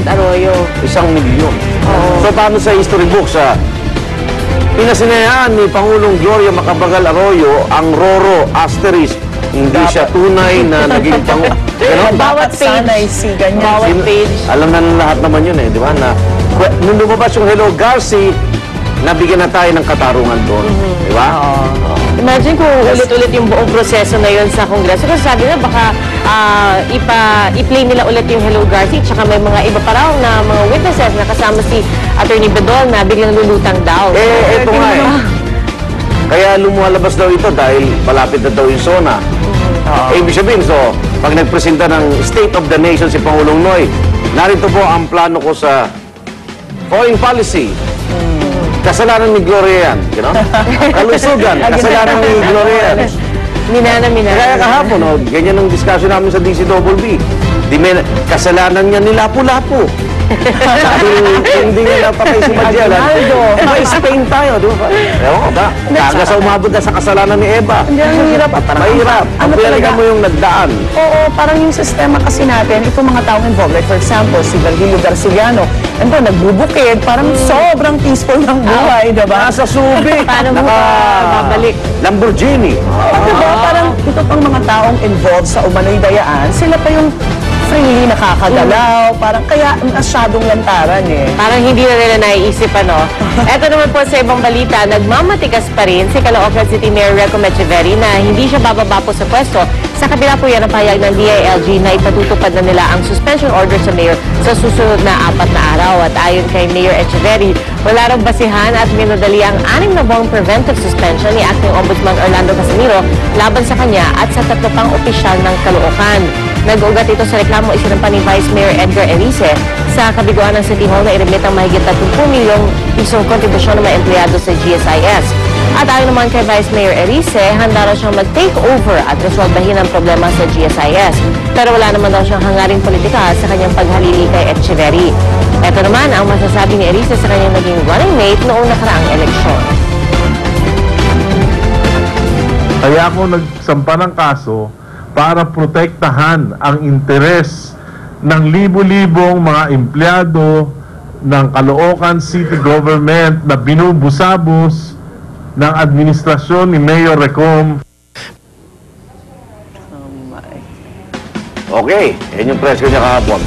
President Arroyo. 1 milyon. So paano sa history books, pinasinayaan ni Pangulong Gloria Macapagal Arroyo ang Roro asterisk. Hindi siya tunay na naging Bawat page. Bawat page. Alam na lahat naman yun di ba? Na, nung lumabas yung Hello Garci, nabigyan na tayo ng katarungan doon. Di ba? Imagine kung ulit-ulit yung buong proseso na yun sa Kongreso. Kasi sabi na baka i-play nila ulit yung Hello Garci. Tsaka may mga iba pa raw na mga witnesses na kasama si Attorney Bedol na biglang lulutang daw. Ito nga Kaya lumalabas daw ito dahil malapit na daw yung SONA. Ibig sabihin, so, pag nagpresenta ng State of the Nation si Pangulong Noy, narito po ang plano ko sa foreign policy. Kasalanan ni Gloria yan, you know? Kalusugan, kasalanan ni Gloria yan. Minana. Kaya kahapon, ganyan ang discussion namin sa DCWB. Kasalanan niya ni Lapu-Lapu. Hindi nga napatay si Magellan. May Spain tayo, di ba? Ewan ko, kaga sa umabot na sa kasalanan ni Eva. Hindi, ang hirap. Mahirap. Ang pinaligan mo yung nagdaan. Oo, parang yung sistema kasi natin, itong mga taong involved, like for example, si Virgilio Garciliano, nagbubukid, parang sobrang peaceful ng buhay, diba? Nasa Subic. Paano mo babalik? Lamborghini. Diba? Parang ito pang mga taong involved sa umano'y dayaan, sila pa yung freely nakakagalaw, parang kaya masyadong lantaran Parang hindi na nila naiisip Eto naman po sa ibang balita, nagmamatigas pa rin si Caloocan City Mayor Reco Mecheveri na hindi siya bababa po sa pwesto. Sa kabila po yan ang pahayag ng DILG na ipatutupad na nila ang suspension order sa mayor sa susunod na 4 na araw. At ayon kay Mayor Echeveri, wala rang basihan at minadali ang 6 na buwang preventive suspension ni Acting Ombudsman Orlando Casimiro laban sa kanya at sa 3 pang opisyal ng Caloocan. Nag-ugat ito sa reklamo isinampa ni Vice Mayor Edgar Erice sa kabiguan ng City Hall na i-remit ang mahigit 30 milyong pisong kontribusyon ng mga empleyado sa GSIS. At ayon naman kay Vice Mayor Erice, handa raw siyang mag-take over at resolbahin ang problema sa GSIS. Pero wala naman daw siyang hangaring politika sa kanyang paghalili kay Echeveri. Ito naman ang masasabi ni Erice sa kanyang naging running mate noong nakaraang eleksyon. Kaya ako nagsampa ng kaso para protektahan ang interes ng libo-libong mga empleyado ng Caloocan City Government na binubusabos ng administrasyon ni Mayor Recom. Okay, yan yung press ko niya kahapon.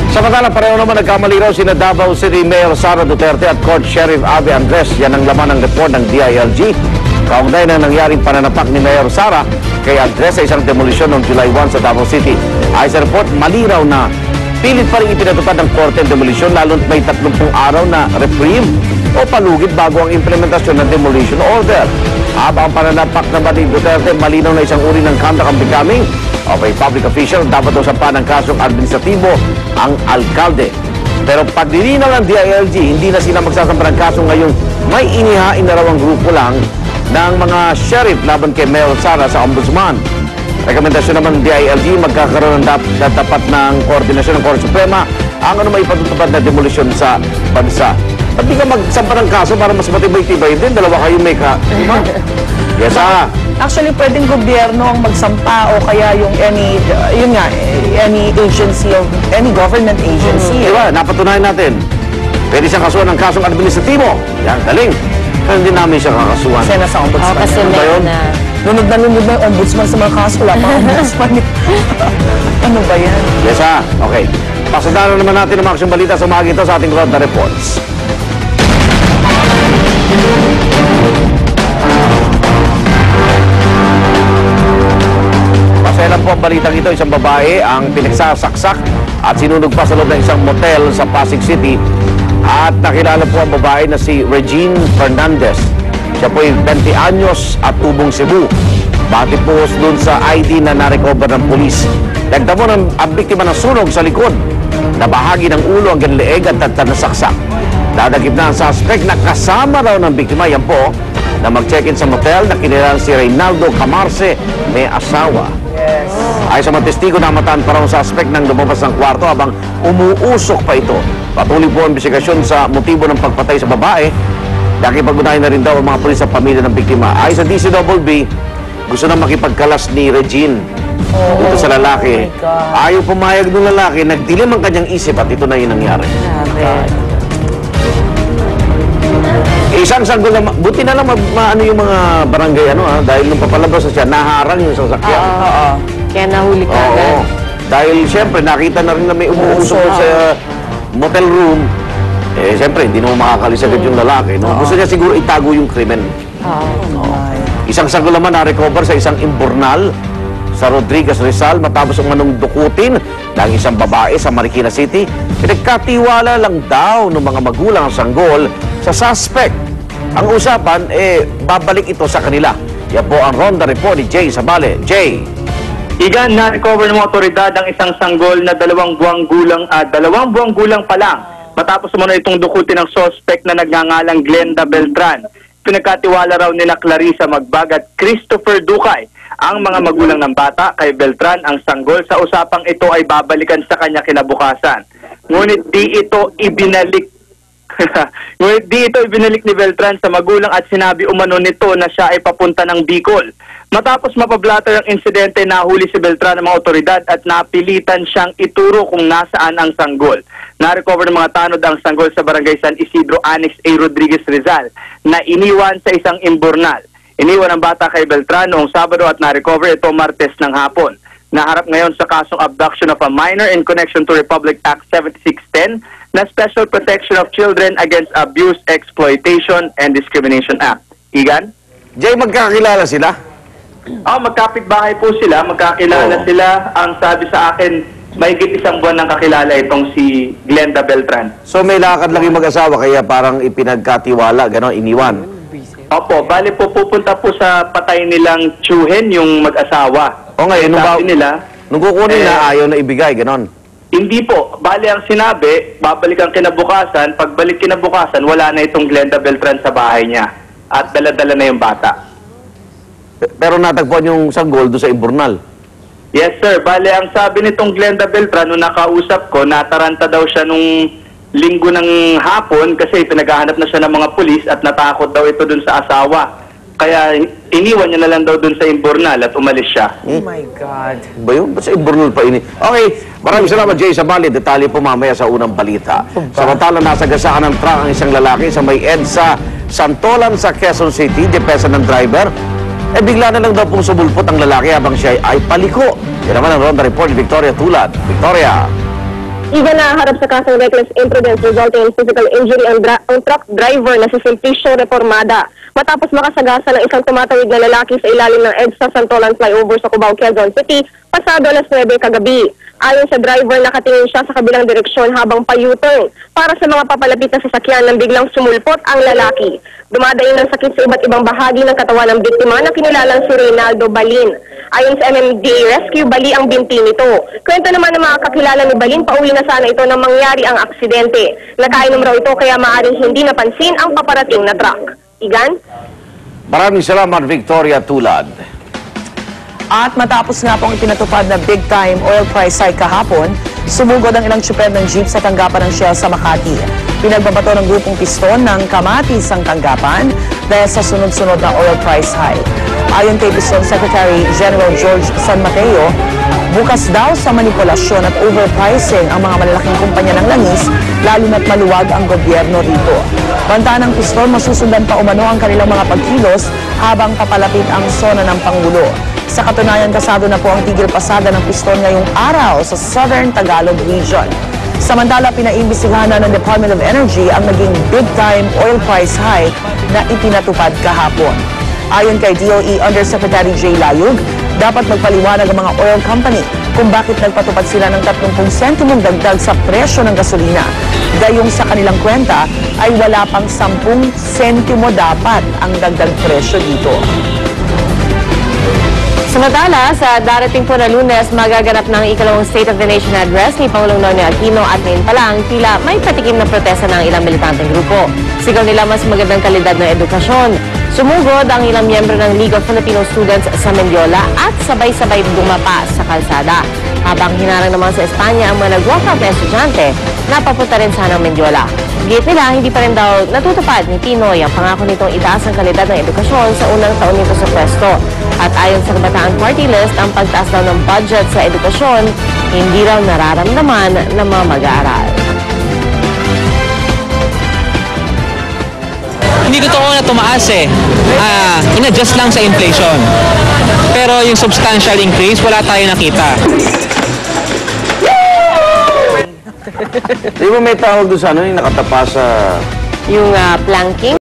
Samantala, pareho naman nagkamali raw sina Davao City Mayor Sara Duterte at Court Sheriff Abby Andres. Yan ang laman ng report ng DILG. Kaugnay na nangyaring pananapak ni Mayor Sara kay Andres sa isang demolisyon noong July 1 sa Davao City. Ay sa report, mali raw na pilit pa rin ipinatupad ng korte ang demolisyon lalo't may 30 araw na reprieve o palugit bago ang implementasyon ng demolition order. Habang ang pananapak naman ni Duterte, malinaw na isang uri ng conduct and becoming of a public official, dapat daw sampan ng kasong administratibo ang alkalde. Pero pag nilinaw ng DILG, hindi na sila magsasampa ng kaso ngayong may inihain na raw ang grupo lang ng mga sheriff laban kay Mayor Sara sa Ombudsman. Rekomendasyon naman ng DILG, magkakaroon ng dapat ng koordinasyon ng Korte Suprema ang may ipatutupad na demolisyon sa bansa. At di ka magsampa ng kaso para mas matibay-tibay din, dalawa kayo may Yes, Actually, pwedeng gobyerno ang magsampa o kaya yung any agency of, any government agency. Diba, napatunayan natin. Pwede siyang kasuhan ng kasong administratibo. Yan, galing. Pero hindi namin siya kakasuhan. Kasi nasa ombudsman. Kasi meron na. Lunod na yung ombudsman sa mga kaso. Wala pang ombudsman. Ano ba yan? Yes, okay. Pasadaran naman natin ang mga aksyong balita sa umaga ito sa ating Ronda Reports. Pasailan po ang balitang ito, isang babae ang pinagsasaksak at sinunog pa sa loob ng isang motel sa Pasig City. At nakilala po ang babae na si Regine Fernandez. Siya po ay 20 anyos at tubong Cebu. Bati po doon sa ID na narecover ng pulis. Nagdamo ng ang biktima ng sunog sa likod na bahagi ng ulo hanggang leeg at nasaksak. Dadagip na ang suspect na kasama raw ng biktima. Yan po na mag-check-in sa motel na kinilalang si Reynaldo Camarce, may asawa. Yes. Ayon sa mga testigo, namataan pa raw ang suspect nang lumabas ng kwarto habang umuusok pa ito. Patuloy po ang investigasyon sa motibo ng pagpatay sa babae. Nakipag-unahin na rin daw ang mga pulis sa pamilya ng biktima. Ayon sa DCWB, gusto na makipagkalas ni Regine Dito sa lalaki. Oh my God. Ayaw pumayag ng lalaki, nagdilim ang kanyang isip at ito na yung nangyari. Grabe. Isang sanggol na, buti na lang maano yung mga barangay dahil nung papalabas na siya, naharang yung sasakyan. Oo. Kaya nahuli ka agad. Oo. Dahil siyempre, nakita na rin na may umuusok sa motel room. Eh, siyempre, hindi naman makakalis agad yung lalaki. No? Gusto niya siguro itago yung krimen. Isang sanggol naman na-recover sa isang imburnal sa Rodriguez, Rizal matapos umanong dukutin ng isang babae sa Marikina City. Pinagkatiwala lang daw ng mga magulang ang sanggol sa suspect. Ang usapan, babalik ito sa kanila. Yan po ang Ronda Report ni Jay Sabale. Jay. Igan, na-recover ng mga otoridad ang isang sanggol na 2 buwang gulang pa lang matapos umano itong dukutin ng suspect na nagngangalang Glenda Beltran. Pinagkatiwala raw nila Clarissa Magbag at Christopher Ducay, ang mga magulang ng bata, kay Beltran ang sanggol sa usapang ito ay babalikan sa kanya kinabukasan. Ngunit di ito ibinalik ni Beltran sa magulang at sinabi umano nito na siya ay papunta ng Bicol. Matapos mapablatter ang insidente, nahuli si Beltran ng mga otoridad at napilitan siyang ituro kung nasaan ang sanggol. Na-recover ng mga tanod ang sanggol sa Barangay San Isidro, Annex A, Rodriguez, Rizal, na iniwan sa isang imburnal. Iniwan ang bata kay Beltran noong Sabado at na-recover ito Martes ng hapon. Naharap ngayon sa kasong abduction of a minor in connection to Republic Act 7610 na Special Protection of Children Against Abuse, Exploitation, and Discrimination Act. Igan? Jay, magkakilala sila? Magkapitbahay po sila, magkakilala sila. Ang sabi sa akin, mahigit 1 buwan ng kakilala itong si Glenda Beltran. So may lakad lang yung mag-asawa kaya parang ipinagkatiwala, gano'n, iniwan. Opo, bali po pupunta po sa patay nilang tiyuhin yung mag-asawa. O ngayon, nung kukunin na ayaw na ibigay, gano'n. Hindi po. Bali ang sinabi, babalik ang kinabukasan. Pagbalik kinabukasan, wala na itong Glenda Beltran sa bahay niya. At dala-dala na yung bata. Pero natagpuan yung sanggol doon sa imburnal. Yes, sir. Bali ang sabi nitong Glenda Beltran, nung nakausap ko, nataranta daw siya nung linggo ng hapon kasi pinaghahanap na siya ng mga pulis at natakot daw ito dun sa asawa. Kaya iniwan niya na lang daw dun sa imburnal at umalis siya. Oh my God. Ba yun? Ba't sa imburnal pa ini? Okay, maraming salamat Jay Sabali. Detalye po mamaya sa unang balita. Samantala, nasa gasaan ng truck ang isang lalaki sa may EDSA Santolan sa Quezon City. Depensa ng driver. Bigla na lang daw pong sumulpot ang lalaki habang siya ay paliko. Yan naman ang Ronda Report ni Victoria Tulad. Victoria. Igan na harap sa kasong reckless imprudence resulting in physical injury ang truck driver na si Simplicio Reformada matapos makasagasa ng isang tumatawid na lalaki sa ilalim ng EDSA Santolan flyover sa Cubao, Quezon City pasado alas 9 kagabi. Ayon sa driver, nakatingin siya sa kabilang direksyon habang pa-U-turn para sa mga papalapit na sasakyan nang biglang sumulpot ang lalaki. Dumadayo ng sakit sa iba't ibang bahagi ng katawan ng biktima na kinilalang si Reynaldo Balin. Ayon sa MMDA Rescue, bali ang binti nito. Kwento naman ng mga kakilala ni Balin, pauwi na sana ito nang mangyari ang aksidente. Nakainom raw ito kaya maaaring hindi napansin ang paparating na truck. Igan? Maraming salamat Victoria Tulad. At matapos nga pong ipinatupad na big-time oil price hike kahapon, sumugod ang ilang tsuper ng jeep sa tanggapan ng Shell sa Makati. Pinagbabato ng grupong piston ng kamatis ang tanggapan dahil sa sunod-sunod na oil price hike. Ayon kay Piston Secretary General George San Mateo, bukas daw sa manipulasyon at overpricing ang mga malalaking kumpanya ng langis, lalo na't maluwag ang gobyerno rito. Banta ng piston, masusundan pa umano ang kanilang mga pagkilos habang papalapit ang sona ng Pangulo. Sa katunayan, kasado na po ang tigil pasada ng piston ngayong araw sa Southern Tagalog Region. Samantala, pinaimbisigahan na ng Department of Energy ang naging big-time oil price hike na ipinatupad kahapon. Ayon kay DOE Undersecretary Jay Layug, dapat magpaliwanag ang mga oil company kung bakit nagpatupad sila ng 30 sentimong dagdag sa presyo ng gasolina. Gayong sa kanilang kwenta ay wala pang 10 sentimo dapat ang dagdag presyo dito. Samantala, sa darating po na Lunes, magaganap ng ikalawang State of the Nation Address ni Pangulong Noynoy Aquino at ngayon pa lang, tila may patikim na protesta ng ilang militanteng grupo. Sigaw nila mas magandang kalidad ng edukasyon. Sumugod ang ilang miyembro ng League of Filipino Students sa Mendiola at sabay-sabay dumapa sa kalsada. Habang hinarang naman sa Espanya ang mga nag-walkout na estudyante na papunta rin sana ng Mendiola. Git nila, hindi pa rin daw natutupad ni Pinoy ang pangako nitong itaas ang kalidad ng edukasyon sa unang taon nito sa pwesto. At ayon sa Kabataan Party List, ang pagtaas daw ng budget sa edukasyon, hindi raw nararamdaman ng mga mag-aaral. Hindi totoo na tumaas eh. In-adjust lang sa inflation. Pero yung substantial increase, wala tayo nakita. Di ba may tawag doon sa ano, yung nakatapa sa... Yung planking,